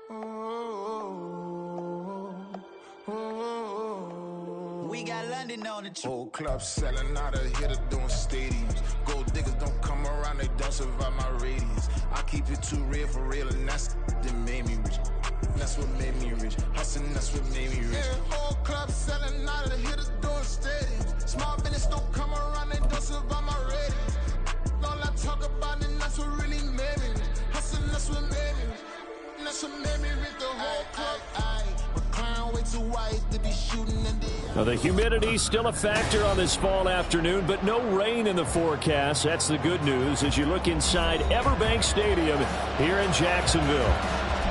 We got London on the trip. Whole club selling out of hitter doing stadiums. Gold diggers don't come around, they don't survive my radius. I keep it too real for real, and that's that made me rich. That's what made me rich. Hustling, that's what made me rich. Yeah, whole club selling out of the hitters doing stadiums. Small business don't come around, they don't survive my radius. All I talk about it, that's what really made me rich. Hustling, that's what made me rich. That's what made me rich. The whole club. Way too white to be shooting in the... Now, the humidity still a factor on this fall afternoon, but no rain in the forecast. That's the good news as you look inside Everbank Stadium here in Jacksonville.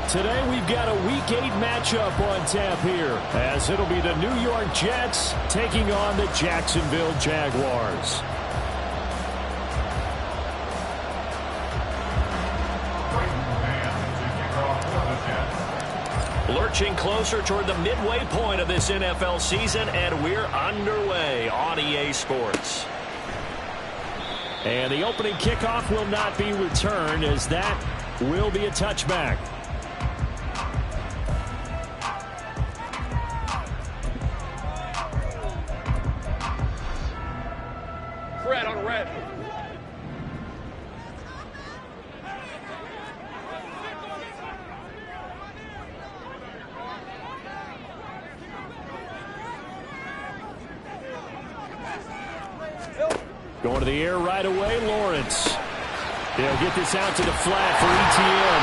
Today, we've got a Week 8 matchup on tap here, as it'll be the New York Jets taking on the Jacksonville Jaguars. Lurching closer toward the midway point of this NFL season, and we're underway on EA Sports. And the opening kickoff will not be returned, as that will be a touchback. Red on red. Going to the air right away, Lawrence. They'll get this out to the flat for ETN.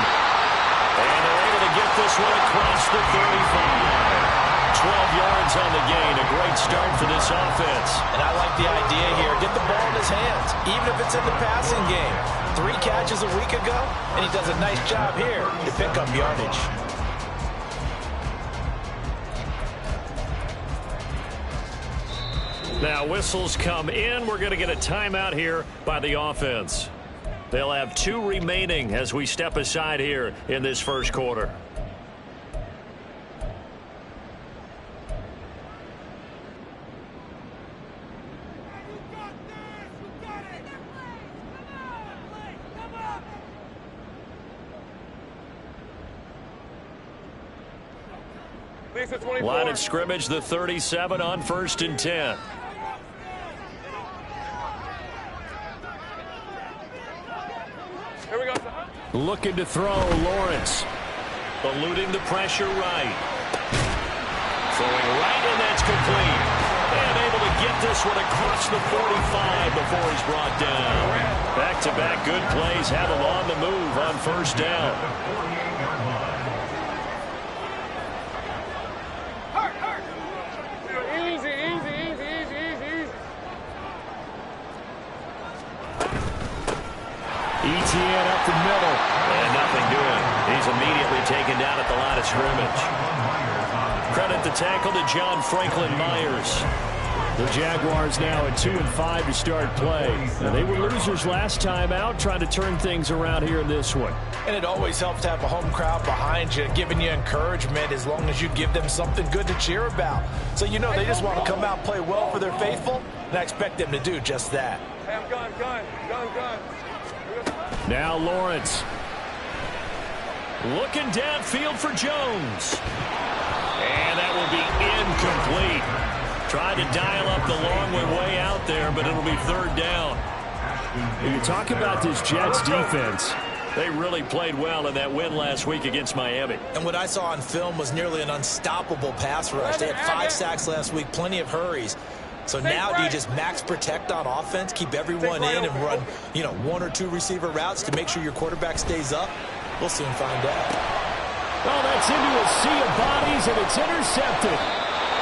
And they're able to get this one across the 35. 12 yards on the gain. A great start for this offense. And I like the idea here. Get the ball in his hands, even if it's in the passing game. 3 catches a week ago, and he does a nice job here to pick up yardage. Now whistles come in. We're going to get a timeout here by the offense. They'll have 2 remaining as we step aside here in this first quarter. Line of scrimmage, the 37 on 1st and 10. Here we go. Looking to throw, Lawrence. Eluding the pressure right. Throwing right, and that's complete. And able to get this one across the 45 before he's brought down. Back-to-back good plays have him on the move on 1st down. ETN up the middle. And nothing doing. He's immediately taken down at the line of scrimmage. Credit the tackle to John Franklin Myers. The Jaguars now at 2-5 to start play. Now, they were losers last time out, trying to turn things around here in this one. And it always helps to have a home crowd behind you, giving you encouragement as long as you give them something good to cheer about. So you know they just want to come out and play well for their faithful, and I expect them to do just that. Hey, I'm gun. Now Lawrence. Looking downfield for Jones. And that will be incomplete. Tried to dial up the long way out there, but it'll be 3rd down. When you talk about this Jets defense, they really played well in that win last week against Miami. And what I saw on film was nearly an unstoppable pass rush. They had 5 sacks last week, plenty of hurries. So now do you just max protect on offense, keep everyone in and run, 1 or 2 receiver routes to make sure your quarterback stays up? We'll soon find out. Oh, that's into a sea of bodies, and it's intercepted.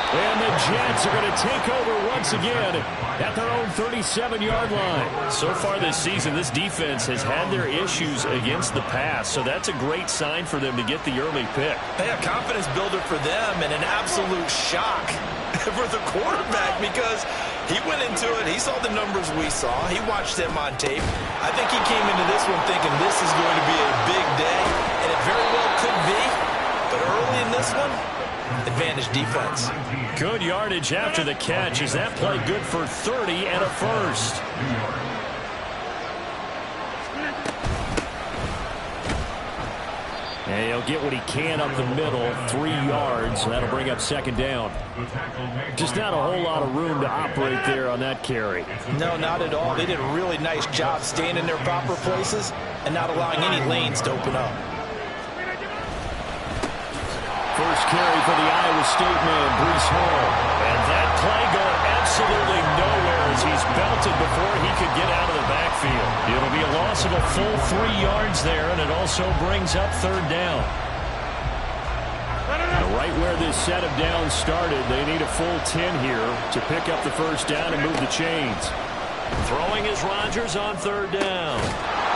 And the Jets are going to take over once again at their own 37-yard line. So far this season, this defense has had their issues against the pass, so that's a great sign for them to get the early pick. Hey, a confidence builder for them and an absolute shock for the quarterback because he went into it. He saw the numbers we saw. He watched them on tape. I think he came into this one thinking this is going to be a big day, and it very well could be. But early in this one, advantage defense. Good yardage after the catch. Is that play good for 30 and a first? And he'll get what he can up the middle, 3 yards. That'll bring up second down. Just not a whole lot of room to operate there on that carry. No, not at all. They did a really nice job staying in their proper places and not allowing any lanes to open up. First carry for the Iowa State man, Breece Hall. And that play going absolutely nowhere as he's belted before he could get out of the backfield. It'll be a loss of a full 3 yards there, and it also brings up third down. Right where this set of downs started, they need a full 10 here to pick up the first down and move the chains. Throwing is Rodgers on third down.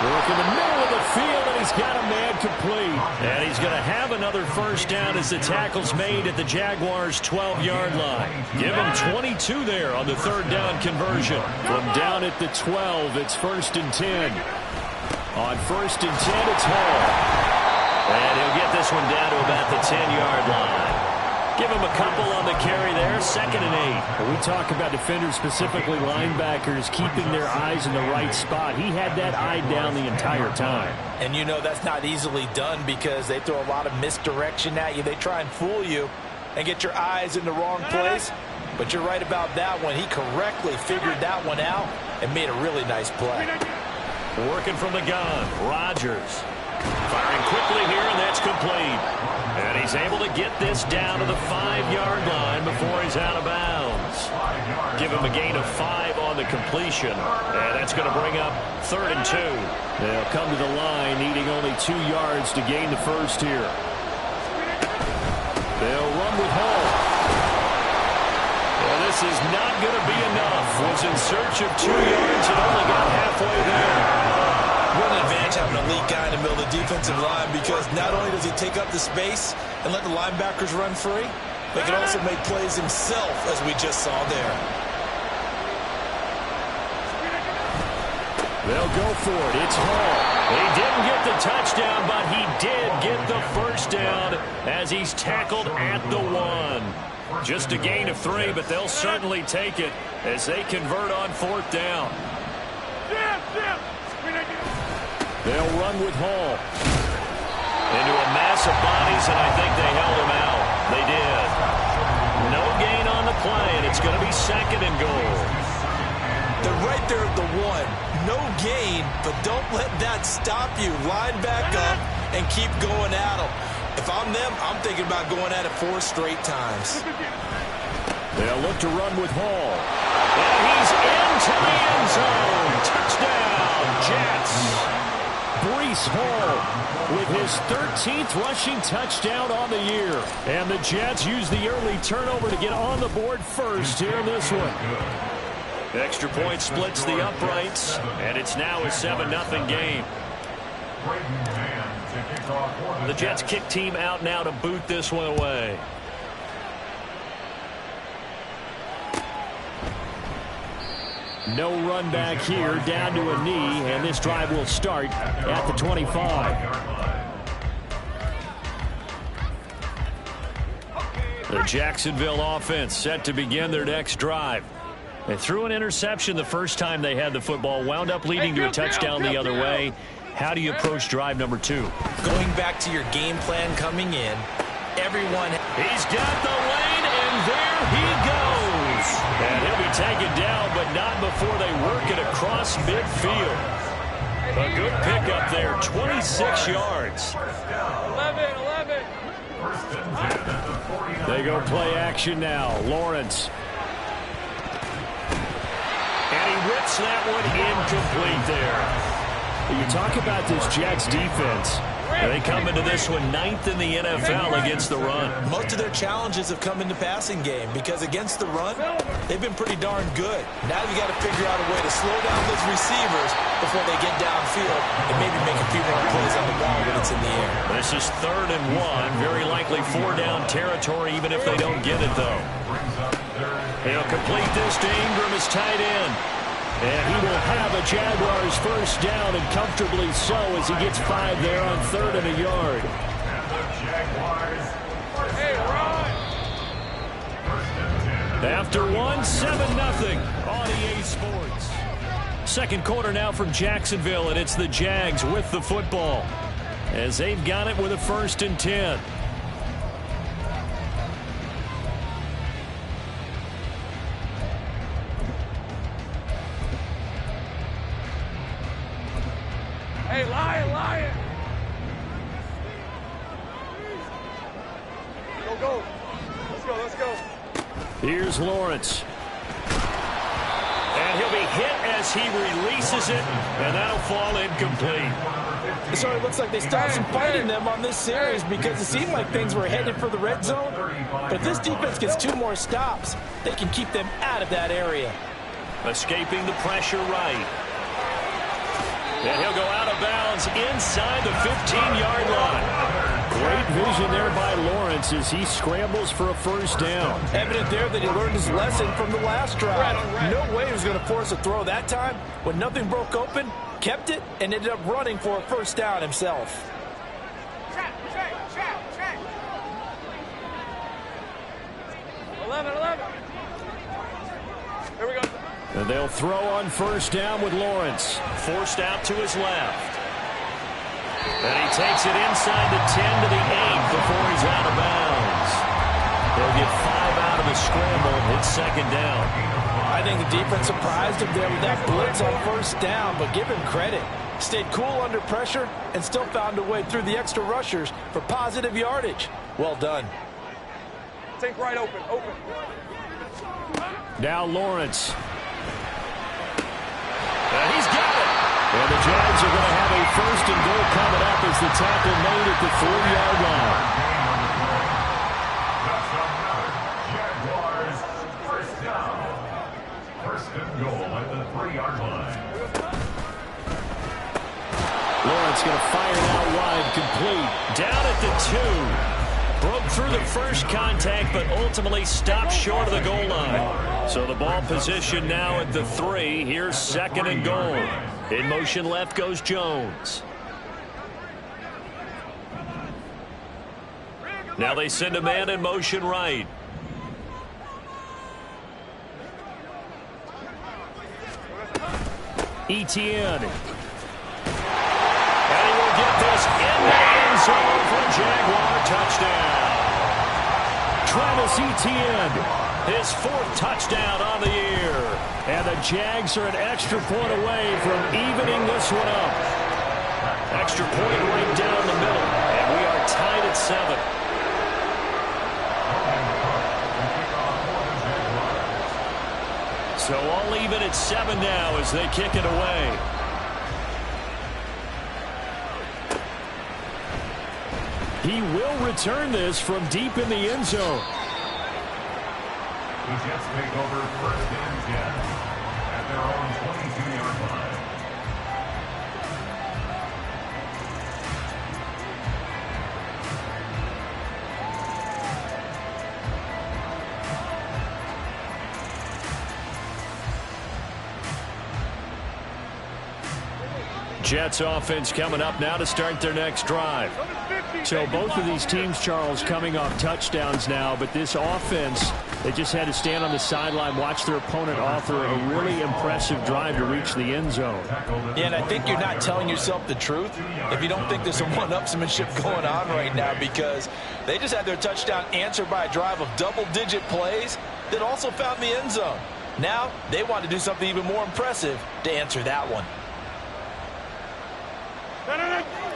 Work in the middle of the field, and he's got a man complete. And he's going to have another first down as the tackle's made at the Jaguars' 12-yard line. Give him 22 there on the third down conversion. From down at the 12, it's 1st and 10. On 1st and 10, it's Hall. And he'll get this one down to about the 10-yard line. Give him a couple on the carry there, 2nd and 8. When we talk about defenders, specifically linebackers, keeping their eyes in the right spot. He had that eye down the entire time. And you know that's not easily done because they throw a lot of misdirection at you. They try and fool you and get your eyes in the wrong place. But you're right about that one. He correctly figured that one out and made a really nice play. Working from the gun, Rodgers. Firing quickly here, and that's complete. And he's able to get this down to the 5-yard line before he's out of bounds. Give him a gain of 5 on the completion. And that's going to bring up 3rd and 2. They'll come to the line needing only 2 yards to gain the first here. They'll run with Hall. Well, this is not going to be enough. Was in search of 2 yards and only got halfway there. What an advantage having an elite guy in the middle of the defensive line, because not only does he take up the space and let the linebackers run free, but he can also make plays himself, as we just saw there. They'll go for it. It's Hall. He didn't get the touchdown, but he did get the first down as he's tackled at the 1. Just a gain of 3, but they'll certainly take it as they convert on 4th down. They'll run with Hall. Into a mass of bodies, and I think they held him out. They did. No gain on the play, and it's going to be 2nd and goal. They're right there at the 1. No gain, but don't let that stop you. Line back up and keep going at them. If I'm them, I'm thinking about going at it 4 straight times. They'll look to run with Hall. And he's into the end zone. Touchdown, Jets. Breece Hall with his 13th rushing touchdown on the year. And the Jets use the early turnover to get on the board first here in this one. Extra point splits the uprights, and it's now a 7-0 game. The Jets kick team out now to boot this one away. No run back here, down to a knee, and this drive will start at the 25. The Jacksonville offense set to begin their next drive. They threw an interception the first time they had the football, wound up leading to a touchdown the other way. How do you approach drive number 2? Going back to your game plan coming in, everyone... He's got the lane, and there he goes. And he'll be taken down, but not before they work it across midfield. A good pickup there, 26 yards. 11. They go play action now. Lawrence. And he rips that one incomplete there. You talk about this Jets defense. They come into this one 9th in the NFL against the run. Most of their challenges have come in the passing game because against the run, they've been pretty darn good. Now you got to figure out a way to slow down those receivers before they get downfield and maybe make a few more plays on the ball when it's in the air. This is 3rd and 1. Very likely 4-down territory, even if they don't get it, though. He'll complete this to Ingram as tight end. And he will have a Jaguars first down, and comfortably so, as he gets 5 there on 3rd and a yard. After 1, 7-0 on EA Sports. Second quarter now from Jacksonville, and it's the Jags with the football. as they've got it with a 1st and 10. Hey, Lion! Go. Let's go. Here's Lawrence. And he'll be hit as he releases it, and that'll fall incomplete. So it looks like they stopped some fighting them on this series because it seemed like things were headed for the red zone. But if this defense gets 2 more stops, they can keep them out of that area. Escaping the pressure right. And he'll go out of bounds inside the 15-yard line. Great vision there by Lawrence as he scrambles for a 1st down. Evident there that he learned his lesson from the last drive. No way he was going to force a throw that time. When nothing broke open, kept it, and ended up running for a 1st down himself. Check. 11. Here we go. And they'll throw on 1st down with Lawrence. Forced out to his left. And he takes it inside the 10 to the 8 before he's out of bounds. They'll get 5 out of the scramble. It's 2nd down. I think the defense surprised him there with that blitz on 1st down, but give him credit. Stayed cool under pressure and still found a way through the extra rushers for positive yardage. Well done. Think right open. Now Lawrence. And he's got it. And the Jags are going to have a 1st and goal coming up as the tackle made at the 3-yard line. Jaguars, 1st down. 1st and goal at the 3-yard line. Lawrence going to fire it out wide, complete. Down at the 2. Broke through the first contact, but ultimately stopped short of the goal line. So the ball position now at the 3. Here's 2nd and goal. In motion left goes Jones. Now they send a man in motion right. Etienne. And he will get this in the end zone for a Jaguar touchdown. Travis Etienne, his 4th touchdown on the year. And the Jags are an extra point away from evening this one up. Extra point right down the middle. And we are tied at 7. So all even at 7 now as they kick it away. He will return this from deep in the end zone. The Jets take over 1st and 10 at their own 22-yard line. Jets offense coming up now to start their next drive. So both of these teams, Charles, coming off touchdowns now, but this offense, they just had to stand on the sideline, watch their opponent offer a really impressive drive to reach the end zone. Yeah, and I think you're not telling yourself the truth if you don't think there's some one-upsmanship going on right now, because they just had their touchdown answered by a drive of double-digit plays that also found the end zone. Now they want to do something even more impressive to answer that one.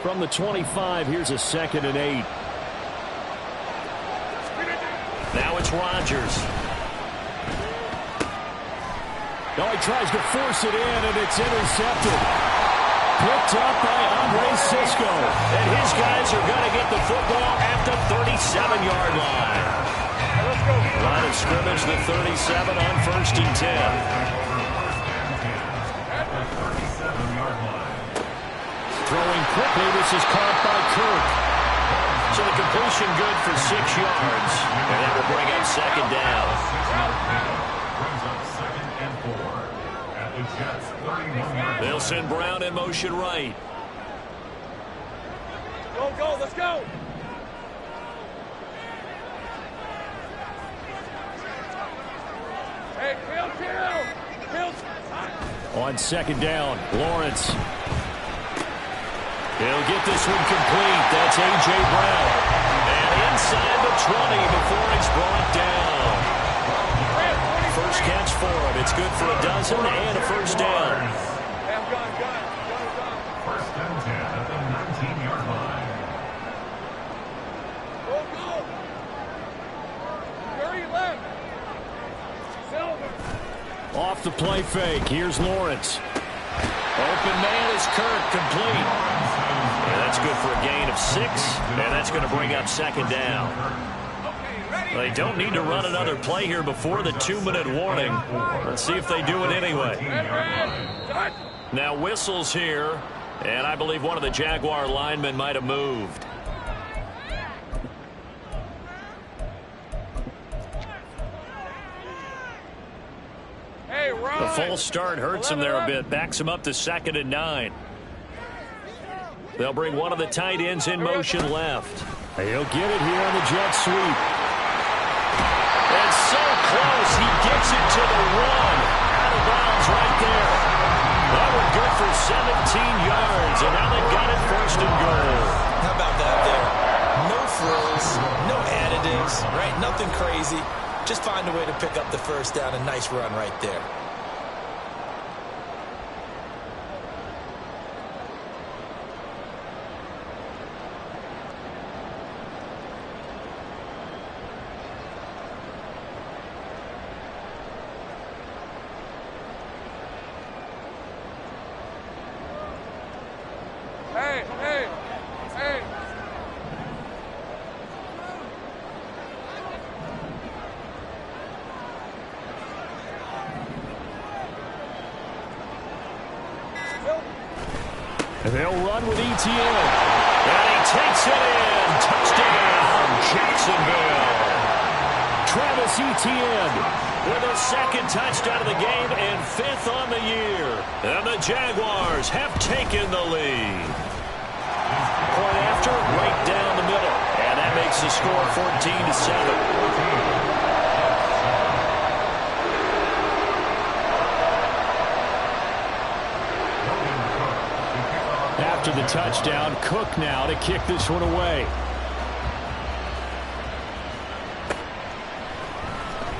From the 25, here's a 2nd and 8. Now it's Rodgers. Oh, he tries to force it in, and it's intercepted. Picked up by Andre Cisco. And his guys are going to get the football at the 37-yard line. Line of scrimmage, the 37 on 1st and 10. Throwing quickly, this is caught by Kirk. So the completion good for 6 yards. And that will bring up 2nd down. Brings up 2nd and 4 at the Jets' 31-yard line. They'll send Brown in motion right. Go, let's go. Hey, kill. On 2nd down, Lawrence. He'll get this one complete. That's A.J. Brown. And inside the 20 before it's brought down. First catch for him. It's good for a dozen and a first down. First and 10 at the 19-yard line. Off the play fake. Here's Lawrence. Open man is Kirk, complete. And that's good for a gain of 6, and that's going to bring up second down. They don't need to run another play here before the 2-minute warning. Let's see if they do it anyway. Now whistles here, and I believe one of the Jaguar linemen might have moved. The false start hurts him there a bit. Backs him up to 2nd and 9. They'll bring one of the tight ends in motion left. He'll get it here on the jet sweep. And so close. He gets it to the 1. Out of bounds right there. That one good for 17 yards. And now they've got it 1st and goal. How about that there? No frills, no additives, right? Nothing crazy. Just find a way to pick up the first down. A nice run right there. They'll run with Etienne. And he takes it in. Touchdown, Jacksonville. Travis Etienne with a 2nd touchdown of the game and 5th on the year. And the Jaguars have taken the lead. Point after, right down the middle. And that makes the score 14-7. After the touchdown, Cook now to kick this one away.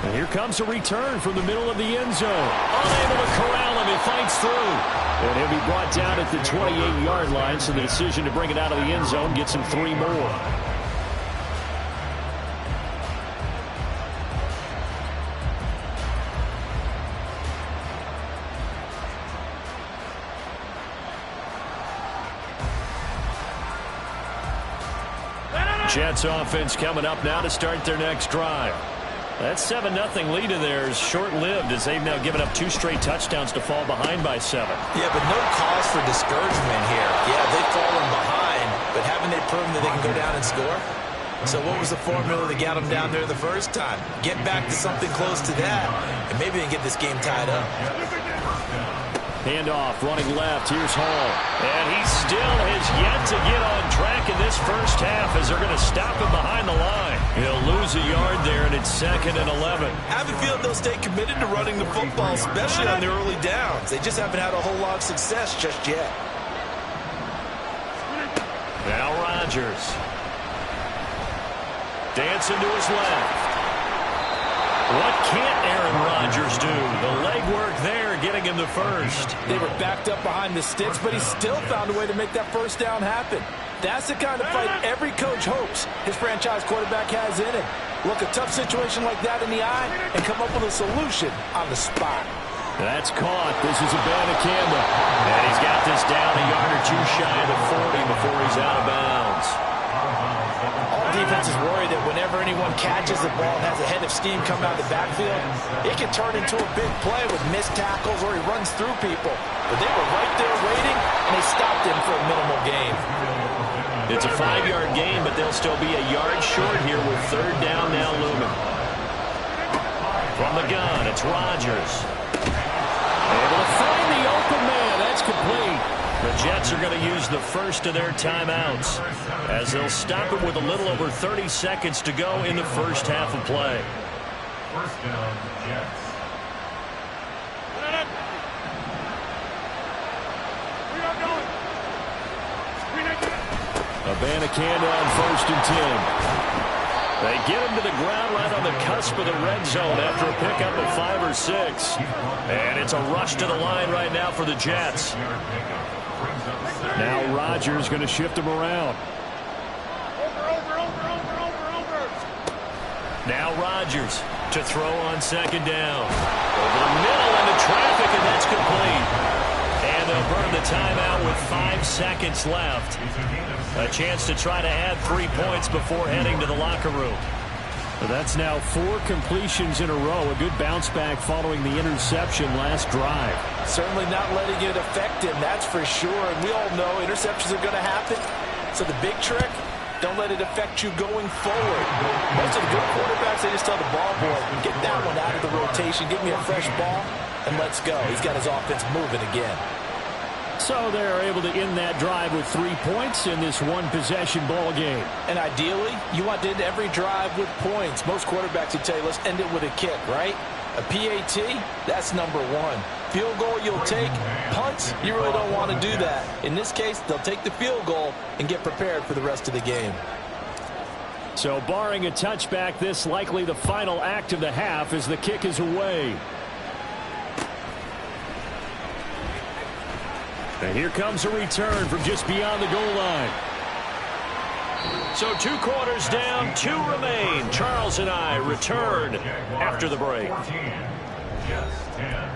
And here comes a return from the middle of the end zone. Unable to corral him, he fights through. And he'll be brought down at the 28-yard line, so the decision to bring it out of the end zone gets him 3 more. Jets offense coming up now to start their next drive. That 7-0 lead of theirs short-lived as they've now given up 2 straight touchdowns to fall behind by 7. Yeah, but no cause for discouragement here. Yeah, they've fallen behind, but haven't they proven that they can go down and score? So what was the formula that got them down there the first time? Get back to something close to that, and maybe they can get this game tied up. Handoff, running left. Here's Hall. And he still has yet to get on track in this first half as they're going to stop him behind the line. He'll lose a yard there, and it's 2nd and 11. I have a feeling they'll stay committed to running the football, especially on the early downs. They just haven't had a whole lot of success just yet. Now Rodgers. Dancing to his left. What can't Aaron Rodgers do? The legwork there getting him the first. They were backed up behind the sticks, but he still found a way to make that first down happen. That's the kind of fight every coach hopes his franchise quarterback has in him. Look a tough situation like that in the eye and come up with a solution on the spot. That's caught. This is a Campbell. And he's got this down a yard or 2 shy of the 40 before he's out of bounds. All defenses worry that whenever anyone catches the ball and has a head of steam come out of the backfield, it can turn into a big play with missed tackles or he runs through people. But they were right there waiting, and they stopped him for a minimal gain. It's a 5-yard gain, but they'll still be a yard short here with 3rd down now looming. From the gun, it's Rodgers. Able to find the open man. That's complete. The Jets are going to use the first of their timeouts as they'll stop it with a little over 30 seconds to go in the first half of play. First down, Jets. Abanikanda on 1st and 10. They get him to the ground right on the cusp of the red zone after a pickup of 5 or 6. And it's a rush to the line right now for the Jets. Now Rodgers going to shift him around. Now Rodgers to throw on 2nd down. Over the middle into traffic, and that's complete. And they'll burn the timeout with 5 seconds left. A chance to try to add 3 points before heading to the locker room. Well, that's now 4 completions in a row. A good bounce back following the interception last drive. Certainly not letting it affect him, that's for sure. And we all know interceptions are going to happen. So the big trick, don't let it affect you going forward. Most of the good quarterbacks, they just tell the ball boy, get that one out of the rotation, give me a fresh ball, and let's go. He's got his offense moving again. So they're able to end that drive with 3 points in this one-possession ball game. And ideally, you want to end every drive with points. Most quarterbacks would tell you, let's end it with a kick, right? A PAT, that's number 1. Field goal you'll take. Punts, you really don't want to do that. In this case, they'll take the field goal and get prepared for the rest of the game. So barring a touchback, this likely the final act of the half as the kick is away. And here comes a return from just beyond the goal line. So 2 quarters down, 2 remain. Charles and I return after the break. 14, Jets 10.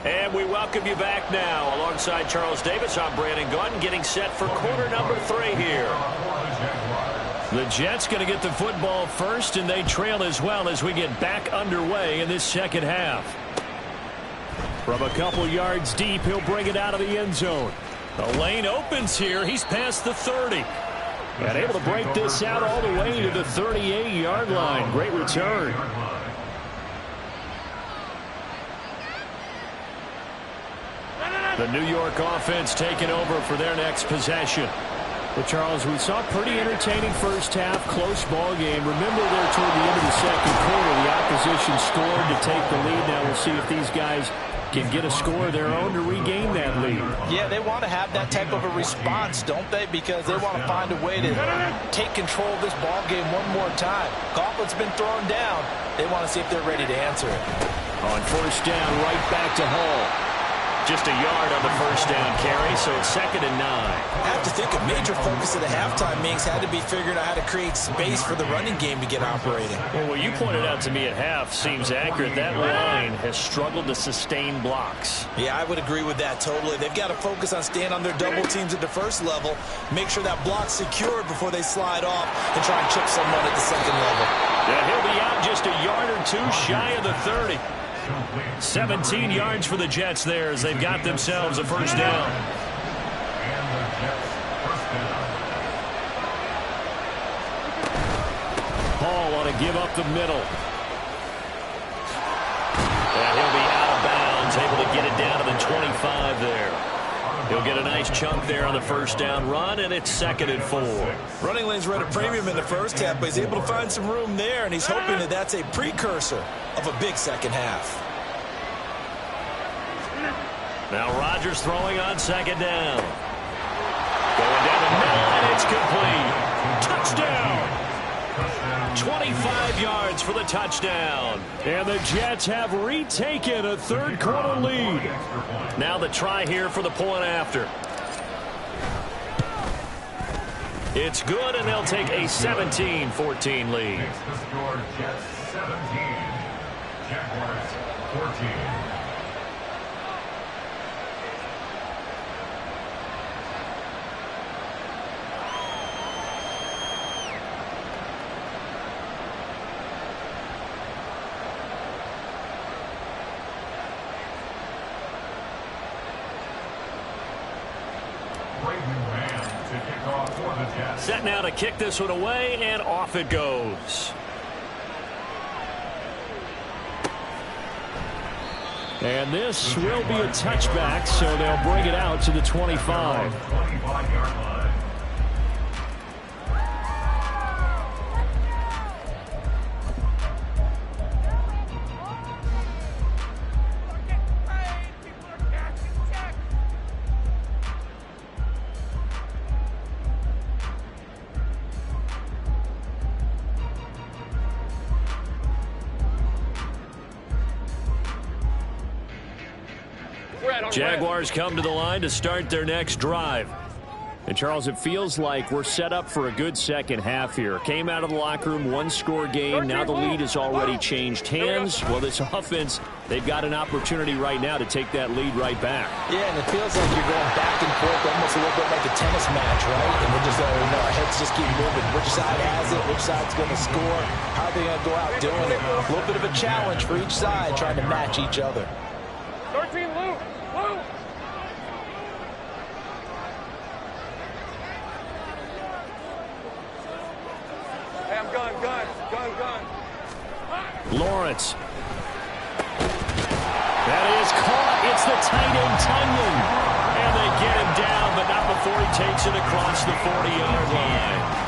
And we welcome you back now. Alongside Charles Davis, I'm Brandon Gaudin, getting set for quarter number 3 here. The Jets going to get the football first, and they trail as well as we get back underway in this second half. From a couple yards deep, he'll bring it out of the end zone. The lane opens here. He's past the 30. And able to break this out all the way to the 38-yard line. Great return. The New York offense taking over for their next possession. But, Charles, we saw a pretty entertaining first half, close ball game. Remember there toward the end of the second quarter, the opposition scored to take the lead. Now we'll see if these guys can get a score of their own to regain that lead. Yeah, they want to have that type of a response, don't they? Because they want to find a way to take control of this ball game one more time. Gauntlet's been thrown down. They want to see if they're ready to answer it. On 1st down, right back to Hall. Just a yard on the 1st down carry, so it's 2nd and 9. I have to think a major focus of the halftime meetings had to be figuring out how to create space for the running game to get operating. Well, what you pointed out to me at half seems accurate. That line has struggled to sustain blocks. Yeah, I would agree with that totally. They've got to focus on staying on their double teams at the first level, make sure that block's secured before they slide off and try and chip someone at the second level. Yeah, he'll be out just a yard or 2 shy of the 30. 17 yards for the Jets there as they've got themselves a 1st down. And the Jets first down. Hall ought to give up the middle. And he'll be out of bounds, able to get it down to the 25 there. He'll get a nice chunk there on the 1st down run, and it's 2nd and 4. Running lanes were at a premium in the first half, but he's able to find some room there, and he's hoping that that's a precursor of a big second half. Now Rodgers throwing on 2nd down. Going down the middle, and it's complete. Touchdown! 25 yards for the touchdown. And the Jets have retaken a 3rd quarter lead. Now the try here for the point after. It's good, and they'll take a 17-14 lead. Makes the score Jets 17, Jaguars 14. Set now to kick this one away, and off it goes. And this will be a touchback, so they'll bring it out to the 25. 25-yard line. Jaguars come to the line to start their next drive. And, Charles, it feels like we're set up for a good second half here. Came out of the locker room, one-score game. Now the lead has already changed hands. Well, this offense, they've got an opportunity right now to take that lead right back. Yeah, and it feels like you're going back and forth, almost a little bit like a tennis match, right? And we're just, our heads just keep moving. Which side has it? Which side's going to score? How are they going to go out doing it? A little bit of a challenge for each side, trying to match each other. 13, Lou. Lou. Hey, I'm gun. Lawrence. That is caught. It's the tight end, Tunyon. And they get him down, but not before he takes it across the 40-yard line.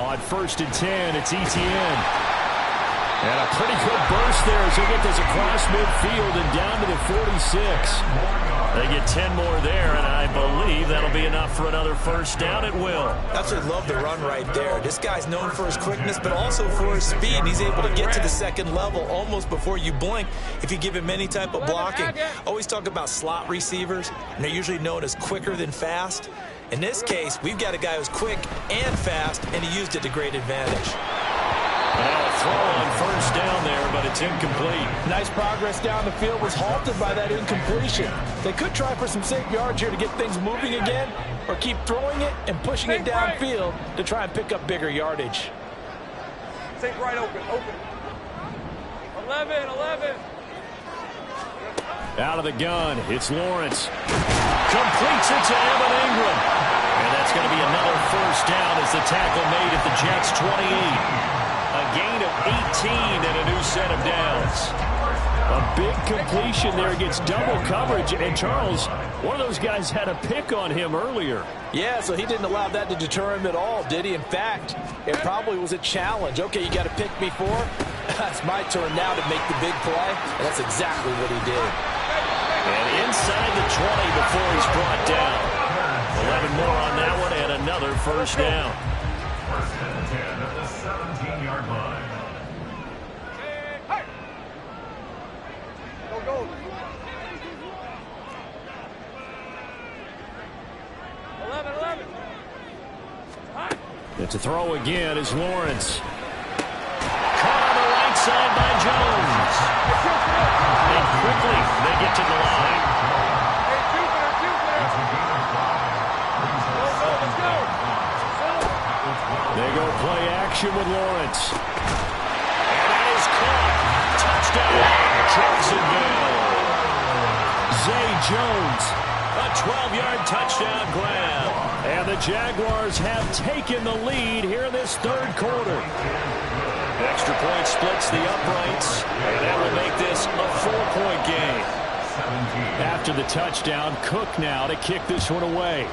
On 1st and 10, it's Etienne. And a pretty good burst there as they get this across midfield and down to the 46. They get 10 more there, and I believe that'll be enough for another first down at will. That's what I love the run right there. This guy's known for his quickness, but also for his speed. And he's able to get to the second level almost before you blink if you give him any type of blocking. Always talk about slot receivers, and they're usually known as quicker than fast. In this case, we've got a guy who's quick and fast, and he used it to great advantage. Now a throw on first down there, but it's incomplete. Nice progress down the field, was halted by that incompletion. They could try for some safe yards here to get things moving again, or keep throwing it and pushing it downfield to try and pick up bigger yardage. Take right open. 11. Out of the gun, it's Lawrence. Completes it to Evan Ingram. And that's going to be another first down as the tackle made at the Jets' 28. A gain of 18 and a new set of downs. A big completion there against double coverage. And Charles, one of those guys had a pick on him earlier. Yeah, so he didn't allow that to deter him at all, did he? In fact, it probably was a challenge. Okay, you got to pick me for? That's my turn now to make the big play. And that's exactly what he did. And inside the 20 before he's brought down. 11 more on that one and another first down. First and 10 at the 17-yard line. Go. 11. To throw again is Lawrence. Caught on the right side by Jones. And quickly they get to the line. They go play action with Lawrence. And that is caught. Touchdown, Jacksonville. Zay Jones, a 12-yard touchdown grab. And the Jaguars have taken the lead here in this third quarter. Extra point splits the uprights, and that will make this a 4-point game. After the touchdown, Cook now to kick this one away.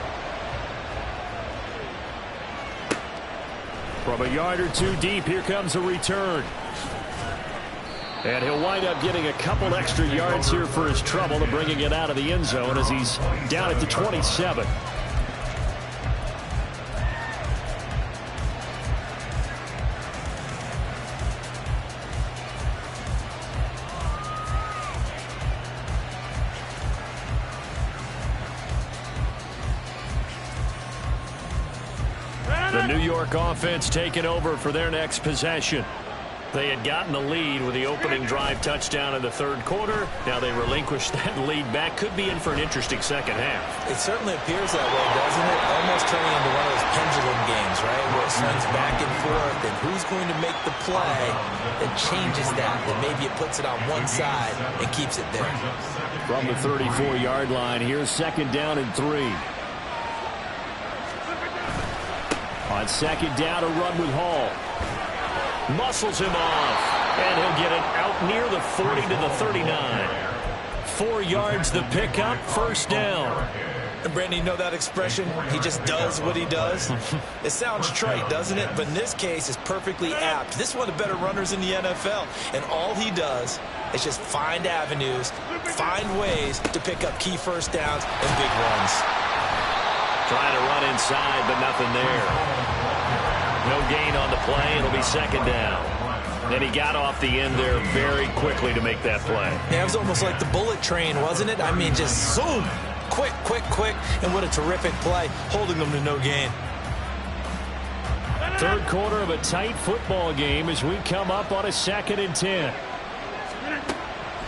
From a yard or two deep, here comes a return. And he'll wind up getting a couple extra yards here for his trouble and bringing it out of the end zone as he's down at the 27. The New York offense taking over for their next possession. They had gotten the lead with the opening drive touchdown in the third quarter. Now they relinquished that lead back. Could be in for an interesting second half. It certainly appears that way, doesn't it? Almost turning into one of those pendulum games, right? Where it swings back and forth, and who's going to make the play that changes that? And maybe it puts it on one side and keeps it there. From the 34-yard line, here's second down and 3. On On second down, a run with Hall. Muscles him off. And he'll get it out near the 40 to the 39. 4 yards the pickup, first down. Brandon, you know that expression? He just does what he does. It sounds trite, doesn't it? But in this case, it's perfectly apt. This is one of the better runners in the NFL. And all he does is just find avenues, find ways to pick up key first downs and big runs. Trying to run inside, but nothing there. No gain on the play. It'll be second down. And he got off the end there very quickly to make that play. Yeah, it was almost like the bullet train, wasn't it? I mean, just zoom. Quick, quick, quick. And what a terrific play, holding them to no gain. Third quarter of a tight football game as we come up on a 2nd and 10.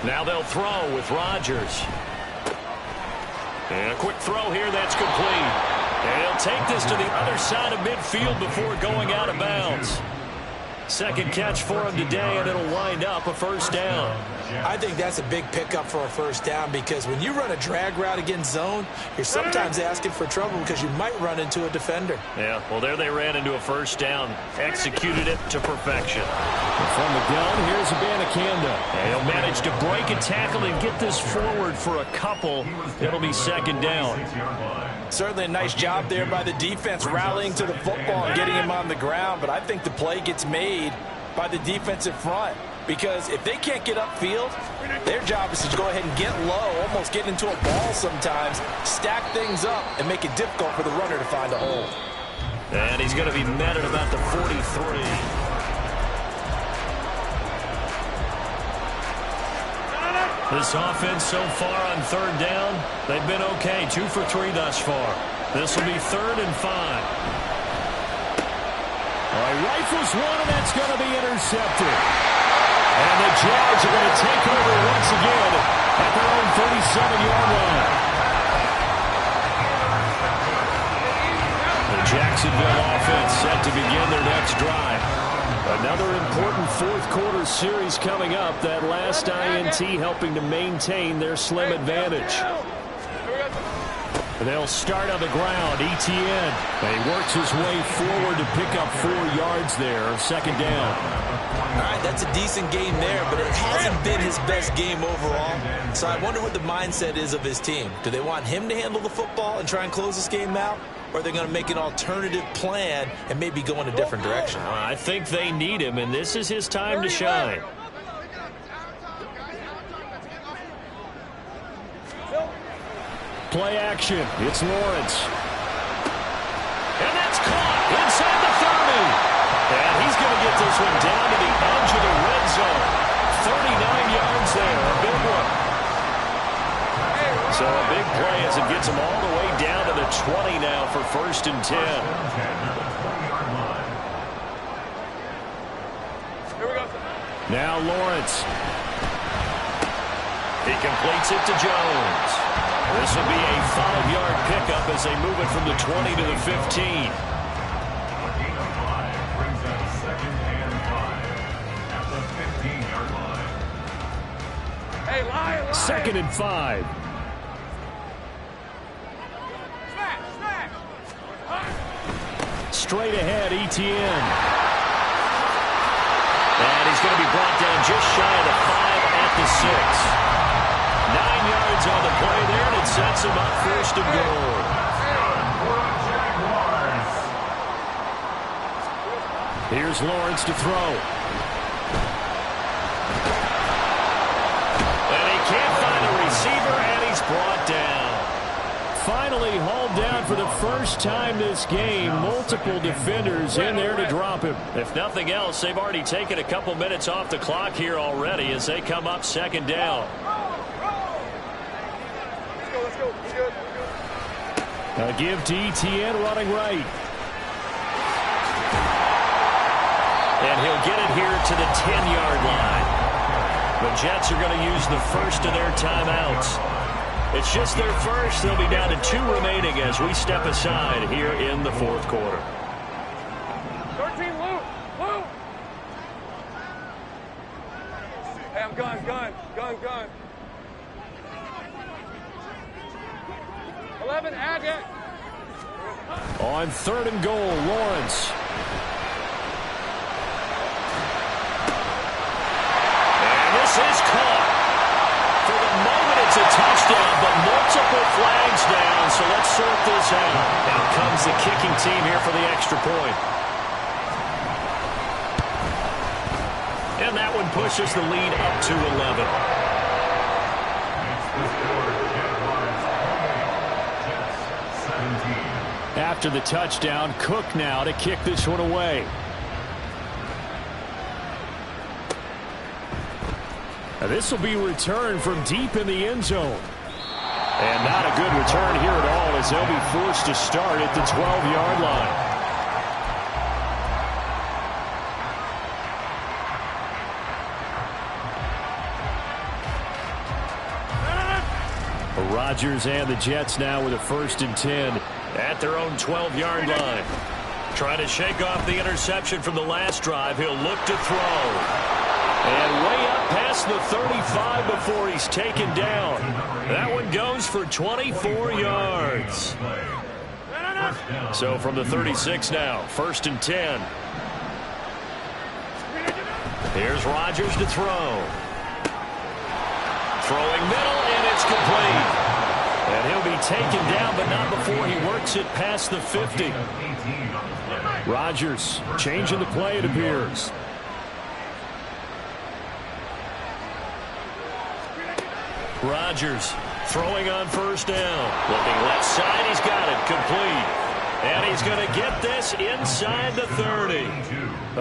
Now they'll throw with Rodgers. And a quick throw here that's complete. And he'll take this to the other side of midfield before going out of bounds. Second catch for him today, and it'll wind up a first down. I think that's a big pickup for a first down because when you run a drag route against zone, you're sometimes asking for trouble because you might run into a defender. Yeah, well, there they ran into a first down. Executed it to perfection. From the gun, here's Abanikanda. And he'll manage to break a tackle and get this forward for a couple. It'll be second down. Certainly a nice job there by the defense rallying to the football and getting him on the ground, but I think the play gets made by the defensive front because if they can't get upfield, their job is to go ahead and get low, almost get into a ball sometimes, stack things up, and make it difficult for the runner to find a hole. And he's going to be met at about the 43. This offense so far on third down, they've been okay. 2 for 3 thus far. This will be 3rd and 5. All right, rifles one, and that's going to be intercepted. And the Jags are going to take over once again at their own 37-yard line. The Jacksonville offense set to begin their next drive. Another important fourth-quarter series coming up. That last INT helping to maintain their slim advantage. They'll start on the ground. Etienne. He works his way forward to pick up 4 yards there. Second down. All right, that's a decent game there, but it hasn't been his best game overall. So I wonder what the mindset is of his team. Do they want him to handle the football and try and close this game out? Or are they going to make an alternative plan and maybe go in a different direction? I think they need him, and this is his time to shine. Play action. It's Lawrence. And that's caught inside the 30. And he's going to get this one down to the edge of the red zone. 39 yards there. A big one. So a big play as it gets him all the way down to the 20 now for 1st and 10. Here we go. Now Lawrence. He completes it to Jones. This will be a 5-yard pickup as they move it from the 20 to the 15. Brings up 2nd and 5 at the 15-yard line. Hey, lie. 2nd and 5. Straight ahead, Etienne. And he's going to be brought down just shy of the 5 at the 6. 9 yards on the play there, and it sets him up 1st and goal. Here's Lawrence to throw. And he can't find a receiver, and he's brought down. Finally hauled down for the first time this game. Multiple defenders in there to drop him. If nothing else, they've already taken a couple minutes off the clock here already as they come up 2nd down. Let's go. We're good. A give to Etienne running right. And he'll get it here to the 10-yard line. The Jets are going to use the first of their timeouts. It's just their first. They'll be down to 2 remaining as we step aside here in the 4th quarter. 13, Lou. Hey, I'm gun. 11, add it. On 3rd and goal, Lawrence. And this is caught. For the moment, it's a touchdown, but multiple flags down, so let's sort this out. Out comes the kicking team here for the extra point. And that one pushes the lead up to 11. After the touchdown, Cook now to kick this one away. This will be returned from deep in the end zone. And not a good return here at all, as they'll be forced to start at the 12-yard line. Rodgers and the Jets now with a 1st and 10 at their own 12-yard line. Trying to shake off the interception from the last drive. He'll look to throw. And way up past the 35 before he's taken down. That one goes for 24 yards. So from the 36 now, 1st and 10. Here's Rodgers to throw. Throwing middle, and it's complete. And he'll be taken down, but not before he works it past the 50. Rodgers changing the play, it appears. Rodgers throwing on 1st down. Looking left side, he's got it, complete. And he's going to get this inside the 30.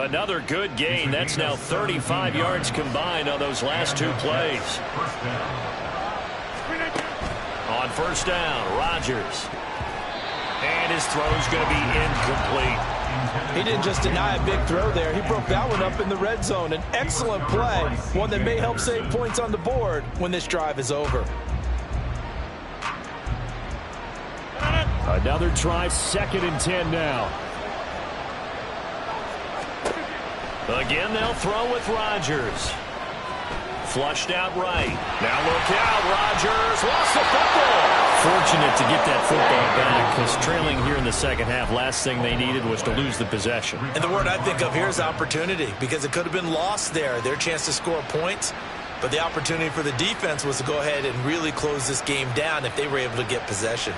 Another good gain. That's now 35 yards combined on those last 2 plays. On 1st down, Rodgers. And his throw's going to be incomplete. He didn't just deny a big throw there. He broke that one up in the red zone. An excellent play, one that may help save points on the board when this drive is over. Another try, 2nd and 10 now. Again, they'll throw with Rodgers. Flushed out right. Now look out, Rodgers lost the football. Fortunate to get that football back, because trailing here in the 2nd half, last thing they needed was to lose the possession. And the word I think of here is opportunity, because it could have been lost there. Their chance to score points, but the opportunity for the defense was to go ahead and really close this game down if they were able to get possession.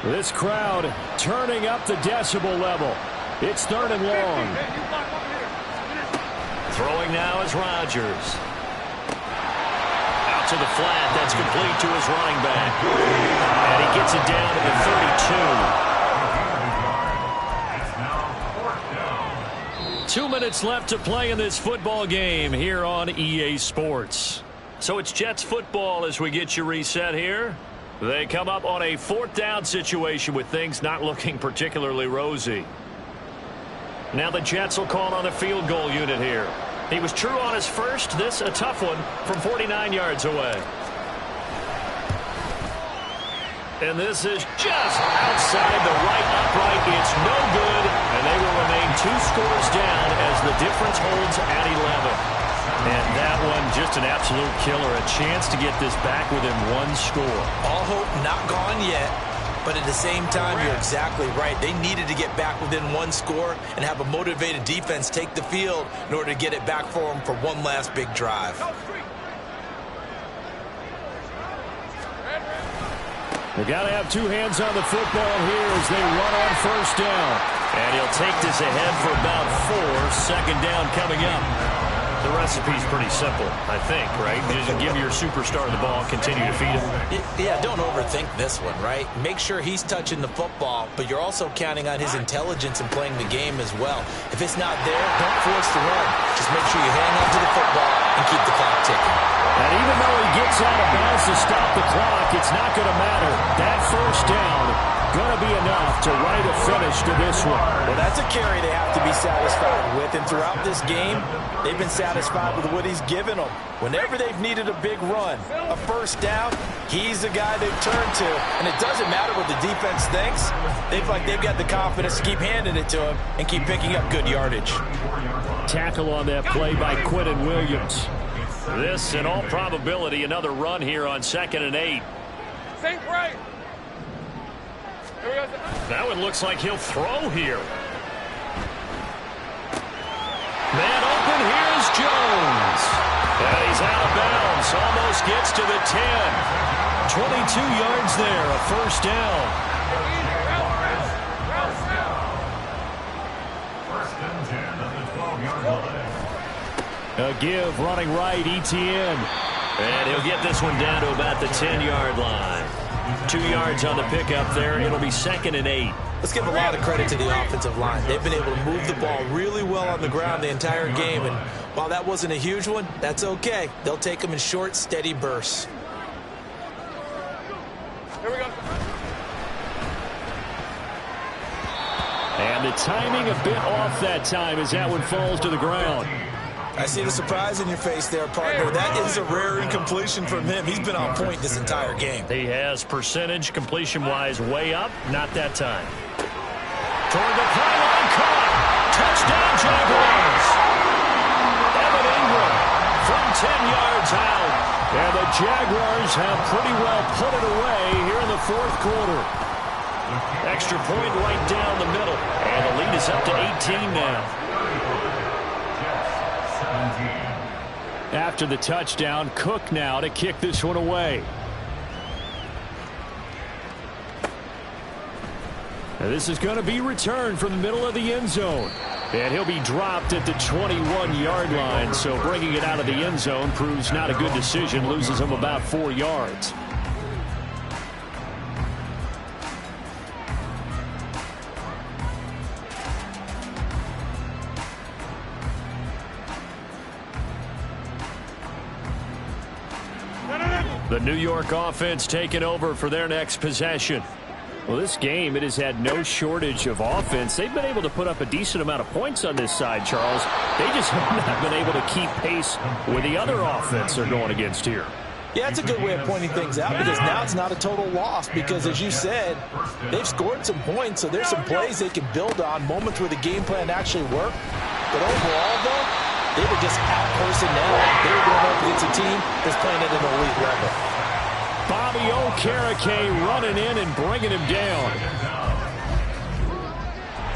This crowd turning up the decibel level. It's 3rd and long. Throwing now is Rodgers. Out to the flat. That's complete to his running back. And he gets it down to the 32. 2 minutes left to play in this football game here on EA Sports. So it's Jets football as we get you reset here. They come up on a 4th down situation with things not looking particularly rosy. Now the Jets will call on a field goal unit here. He was true on his first. This a tough one from 49 yards away. And this is just outside the right upright. It's no good, and they will remain 2 scores down as the difference holds at 11. And that one just an absolute killer. A chance to get this back within 1 score. All hope not gone yet, but at the same time, you're exactly right. They needed to get back within 1 score and have a motivated defense take the field in order to get it back for them for one last big drive. They got to have 2 hands on the football here as they run on 1st down. And he'll take this ahead for about 4. 2nd down coming up. The recipe's pretty simple, I think, right? Just give your superstar the ball, continue to feed him. Yeah, don't overthink this one, right? Make sure he's touching the football, but you're also counting on his intelligence in playing the game as well. If it's not there, don't force the run. Just make sure you hang on to the football and keep the clock ticking. And even though he gets out of bounds to stop the clock, it's not going to matter. That 1st down going to be enough to write a finish to this one. Well, that's a carry they have to be satisfied with, and throughout this game, they've been satisfied with what he's given them. Whenever they've needed a big run, a 1st down, he's the guy they've turned to, and it doesn't matter what the defense thinks. They feel like they've got the confidence to keep handing it to him and keep picking up good yardage. Tackle on that play by Quinton Williams. This, in all probability, another run here on 2nd and 8. Sink right. Here we go. That one looks like he'll throw here. Man open, here's Jones. And he's out of bounds, almost gets to the 10. 22 yards there, a first down. First and 10 at the 12-yard line. A give, running right, Etienne. And he'll get this one down to about the 10-yard line. 2 yards on the pickup there. It'll be 2nd and 8. Let's give a lot of credit to the offensive line. They've been able to move the ball really well on the ground the entire game. And while that wasn't a huge one, that's okay. They'll take them in short, steady bursts. Here we go. And the timing a bit off that time as that one falls to the ground. I see the surprise in your face there, partner. That is a rare incompletion from him. He's been on point this entire game. He has percentage completion-wise way up. Not that time. Toward the pylon, caught. Touchdown, Jaguars. Evan Ingram from 10 yards out. And the Jaguars have pretty well put it away here in the 4th quarter. Extra point right down the middle. And the lead is up to 18 now. After the touchdown, Cook now to kick this one away. And this is going to be returned from the middle of the end zone. And he'll be dropped at the 21-yard line. So bringing it out of the end zone proves not a good decision. Loses him about 4 yards. The New York offense taking over for their next possession. Well, this game, it has had no shortage of offense. They've been able to put up a decent amount of points on this side, Charles. They just have not been able to keep pace with the other offense they're going against here. Yeah, it's a good way of pointing things out because now it's not a total loss because, as you said, they've scored some points, so there's some plays they can build on, moments where the game plan actually worked. But overall, though, they were just out-personnel. They were going up against a team that's playing at an elite level. Bobby Okereke running in and bringing him down.